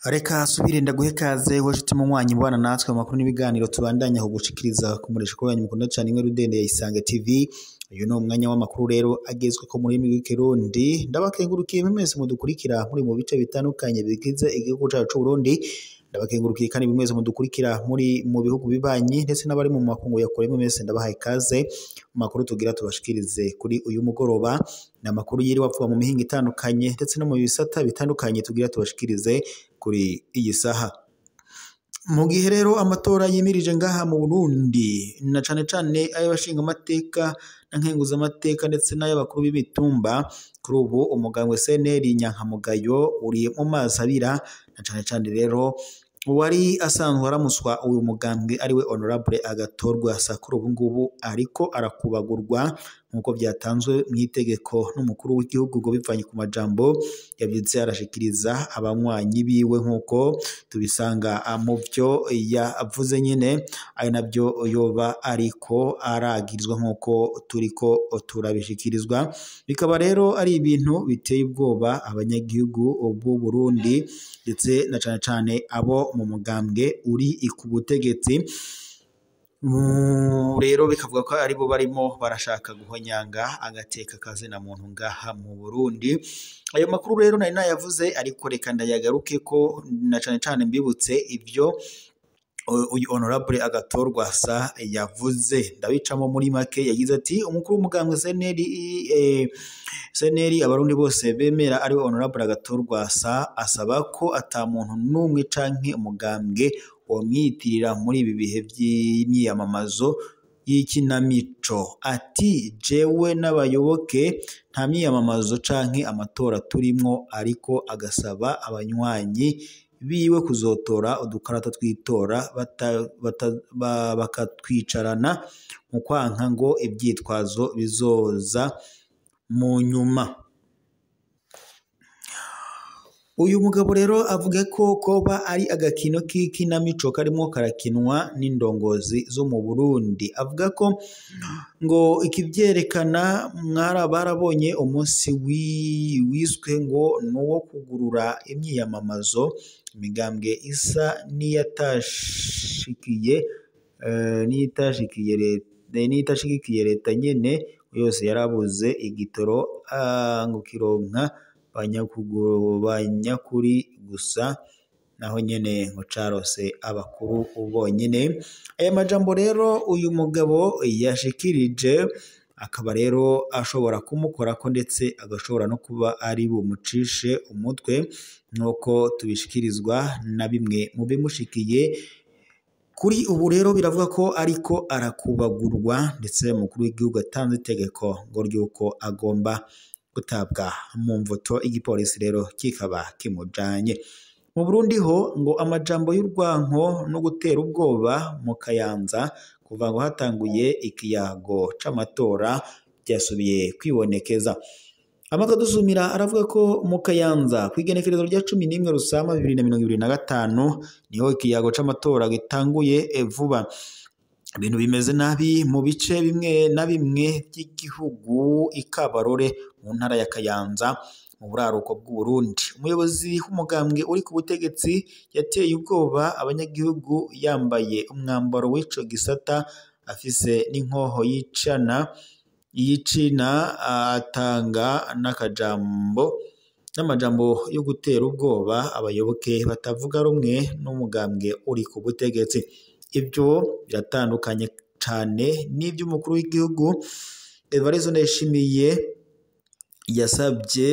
Reka subire ndaguhe kaze washitse mu mwanyi mbana natwe amakuru n'ibiganiro tubandanya kugushikiriza ku muresho wanyu mukunda cyane imwe Rudende ya Isange TV. Uyu no umwanya w'amakuru rero agezwe ko muri rw'ikirundi. Ndabakengurukiye mwese mudukurikira muri mu bice bitandukanye bigize igihugu cyacu cy'u Burundi. Ndabakengurukiye kandi mwese mudukurikira muri mu bihugu bibanyi ndetse n'abari mu makungu ya kure mwese ndabahaye kaze. Makuru tugira tubashikirize kuri uyu mugoroba na makuru yiri wapfuba mu mihinga itandukanye ndetse no mu bisata bitandukanye tugira tubashikirize kuri iyi saha. Mu gihe rero amatora yimirije ngaha mu Burundi na cane ay'abashinga amateka na nkenguza amateka ndetse n'ay'abakuru b'imitumba, kuri ubu umugambwe CNL Nyankamugayo uri mu mazi abira na cane rero uwari asanzwe aramuswa uyu mugambwe ariwe Honorable Agathon Sakuru ubu ngubu ariko arakubagurwa nkuko byatanzwe mu itegeko n'umukuru w'igihugu ngo bivanye ku majambo yabyutse arashikiriza abanywanyi biwe nkuko tubisanga mu byo yavuze nyene ari nabyo yoba ariko aragirizwa nkuko turiko turabishikirizwa. Bikaba rero ari ibintu biteye ubwoba abanyagihugu b'u Burundi ndetse na cane abo mu mugambwe uri ku butegetsi. Rero bikavuga ko aribo barimo barashaka guhonyanga agateka kazina muntu ngaha mu Burundi. Ayo makuru rero nari nayavuze ariko reka ndayagaruke ko na cane mbibutse ibyo uyu Honorable Agathon yavuze. Ndabicamo muri make yagize ati umukuru w'umugambwe CNL abarundi bose bemera ari Honorable Agathon asaba ko ata muntu n'umwe canke umugambwe wamwitirira muri ibi bihe by'imyiyamamazo y'ikinamico. Ati jewe n'abayoboke nta myiyamamazo canke amatora turimwo, ariko agasaba abanywanyi biwe kuzotora udukarata twitora bakatwicarana mu kwanka ngo ibyitwazo bizoza mu nyuma. Uyu mugabo rero avuga ko koba ari agakino k'ikinamico karimo karakinwa n'indongozi zo mu Burundi. Avuga ko ngo ikivyerekana barabonye umunsi wiswe ngo nuwo kugurura imyiyamamazo, imigambwe isa n'iyitashigikiye leta nyene yose yarabuze igitoro ngo kironka banyakuri gusa, naho nyene ngo carose abakuru bonyene. Aya majambo rero uyu mugabo yashikirije akaba rero ashobora kumukorako ndetse agashobora no kuba ari bumucishe umutwe nk'uko tubishikirizwa na bimwe mu bimushikiye. Kuri ubu rero biravuga ko ariko arakubagurwa ndetse umukuru w'igihugu atanze itegeko ngo ryuko agomba gutabwa mu mvuto, igipolisi rero kikaba kimujanye. Mu Burundi ho ngo amajambo y'urwanko no gutera ubwoba mu Kayanza kuva ngo hatanguye ikiyago c'amatora byasubiye kwibonekeza. Amakuru dusumira aravuga ko mu Kayanza kwigenekerezo rya 11 Rusama 2025 niho ikiyago c'amatora gitanguye vuba. Ibintu bimeze nabi mu bice bimwe na bimwe by'igihugu ikabarore mu ntara ya Kayanza mu buraruko bw'u Burundi. Umuyobozi w'umugambwe uri ku butegetsi yateye ubwoba abanyagihugu yambaye umwambaro w'ico gisata afise n'inkoho yicina atanga n'amajambo yo gutera ubwoba abayoboke batavuga rumwe n'umugambwe uri ku butegetsi. Ibyo biratandukanye cyane n'ibyo umukuru w'igihugu Evariste Ndayishimiye yasabye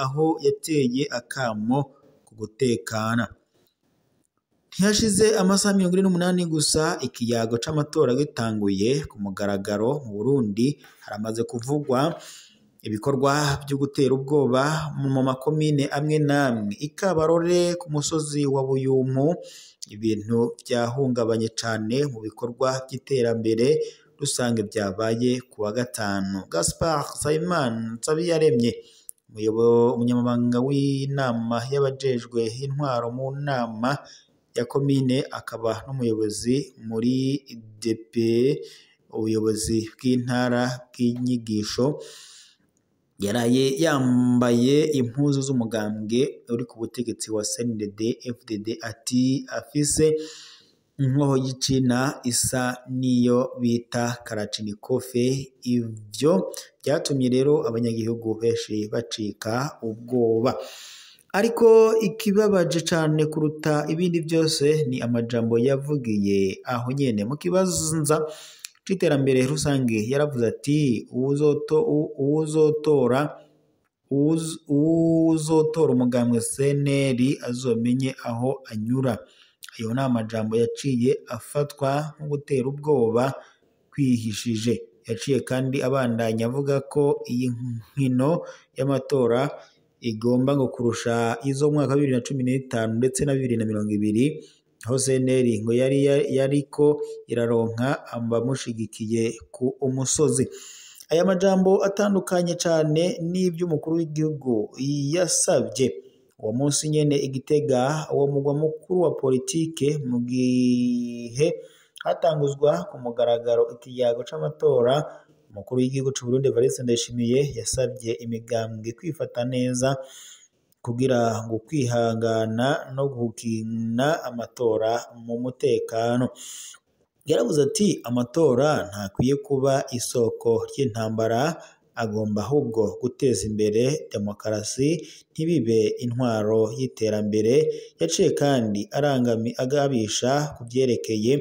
aho yateye akamo ku gutekana. Ntihashize amasaha 48 gusa ikiyago c'amatora gitanguye ku mugaragaro mu Burundi, haramaze kuvugwa ibikorwa byo gutera ubwoba mu makomine amwe namwe. Ikabarore ku musozi wa Buyumpu ibintu byahungabanye cyane mu bikorwa by'iterambere rusange byabaye ku wa gatanu. Gaspard Nsabiyaremye umunyamabanga w'inama y'abajejwe intwaro mu nama ya komine akaba n'umuyobozi muri DP ubuyobozi bw'intara bw'inyigisho yaraye yambaye impuzu z'umugambwe uri ku butegetsi wa CNDD FDD ati afise inkoho y'icina isa niyo bita Kalachnikov. Ivyo byatumye rero abanyagihugu benshi bacika ubwoba, ariko ikibabaje cane kuruta ibindi byose ni amajambo yavugiye aho nyene mu kibanza c'iterambere rusange. Yaravuze ati uwuzotora umugambwe CNL azomenye aho anyura. Ayo ni amajambo yaciye afatwa nko gutera ubwoba kwihishije. Yaciye kandi abandanya avuga ko iyi nkino y'amatora igomba ngo kurusha izo mwaka 2015 ndetse na 2020 aho CNL ngo yariko iraronka abamushigikiye ku umusozi. Aya majambo atandukanye cane n'ivy'umukuru w'igihugu yasavye uwo munsi nyene Igitega, uwo mugwa mukuru wa politike, mu gihe hatanguzwa ku mugaragaro ikiyago c'amatora. Umukuru w'igihugu c'u Burundi Evariste Ndayishimiye yasavye imigambwe kwifata neza kugira ngo kwihangana no gukina amatora mu mutekano. Yaravuze ati amatora ntakwiye kuba isoko ry'intambara, agomba ahubwo guteza imbere demokarasi ntibibe intwaro y'iterambere. Yaciye kandi agabisha ku vyerekeye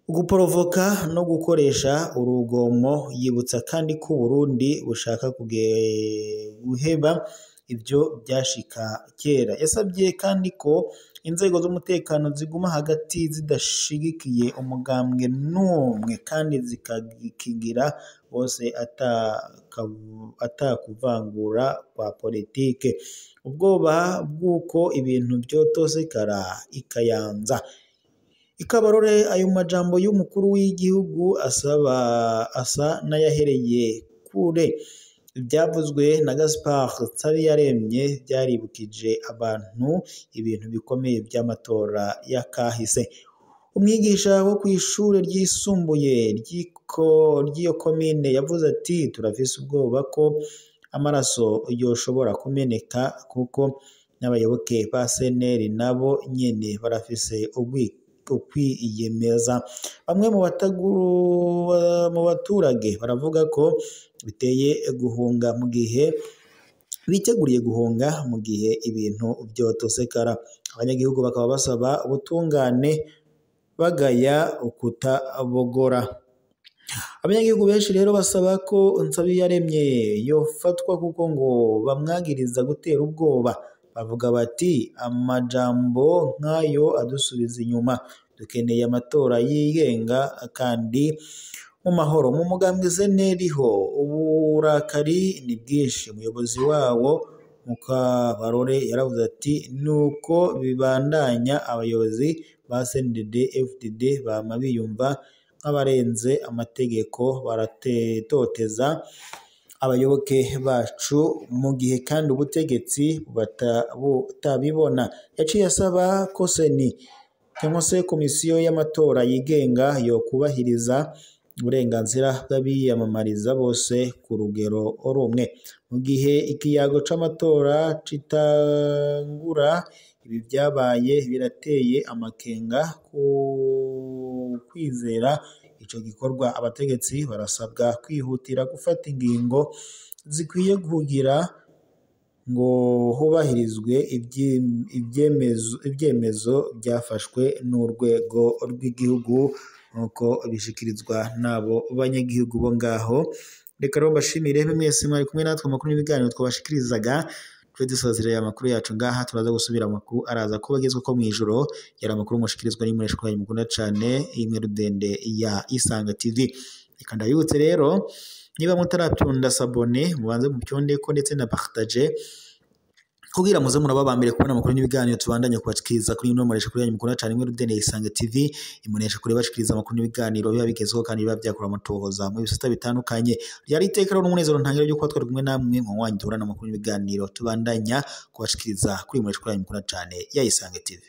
uguporovoka no gukoresha urugomo, yibutsa kandi ko Burundi bushaka guheba ivyo byashika kera. Yasabye kandi ko inzego z'umutekano ziguma hagati zidashigikiye umugambwe n'umwe kandi zikagikingira bose atakuvangura kwa politike. Ubwoba bw'uko ibintu vyotosekara ikayanza. Ikabarore ayo majambo y'umukuru w'igihugu asa n'ayahereye kure. Ibyavuzwe na Gaspard Nsabiyaremye byaribukije abantu ibintu bikomeye by'amatora yakahise. Umwigisha wo kw'ishure ryisumbuye ry'iyo komine yavuze ati turafise ubwoba ko amaraso yoshobora kumeneka kuko n'abayoboke ba CNL nabo nyene barafise ukwiyemeza. Bamwe mu baturage baravuga ko biteye guhunga mu gihe biteguriye guhunga mu gihe ibintu vyotosekara. Abanyagihugu bakaba basaba ubutungane bagaya ukutabogora. Abanyagihugu benshi rero basaba ko Nsabiyaremye yofatwa kuko ngo bamwagiriza gutera ubwoba. Bavuga bati amajambo nk'ayo adusubiza inyuma, dukeneye amatora yigenga kandi mu mahoro. Mu mugambwe CNL ho uburakari ni bwinshi. Umuyobozi wawo Mukabarore yaravuze ati nuko bibandanya abayobozi ba CNDD FDD bama biyumva nk'abarenze amategeko, baratetoteza abayoboke bacu mu gihe kandi ubutegetsi butabibona. Yaciye asaba ko seni cyangwa se komisiyo y'amatora yigenga yo kubahiriza uburenganzira bw'abiyamamariza bose ku rugero rumwe. Mu gihe ikiyago c'amatora citangura, ibi byabaye birateye amakenga ku kwizera ico gikorwa. Abategetsi barasabwa kwihutira gufata ingingo zikwiye kugira ngo hubahirizwe ibyemezo byafashwe n'urwego rw'igihugu nkuko bishikirizwa nabo banyagihugu bo ngaho. Reka rero mbashimire mwese mwari kumwe natwe amakuru n'ibiganiro twabashikirizaga. Twe dusozereye amakuru yacu ngaha, turaza gusubira amakuru araza kuba agezwe ko mwijoro. Yari amakuru mushikirizwa n'imureshwa mukunda cane imwe Rudende ya Isanga TV. Reka ndabibutse rero niba mutaratonda sabone mubanze mupyonde ko ndetse na partage kugira muze murababambire kubona amakuru n'ibiganiro tubandanye kubashikiriza kuri ino muresha kuri mukunda cyane imwe Rudende ya Isanga TV. Imunesha kuri bashikiriza amakuru n'ibiganiro biba bigezweho kandi biba byakora amatohoza mu bisata bitandukanye. Yari itekero n'umunezero ntangire ryo kuba twari kumwe namwe mu wanyu turana amakuru n'ibiganiro tubandanya kubashikiriza kuri muresha kuri mukunda cyane ya Isanga TV.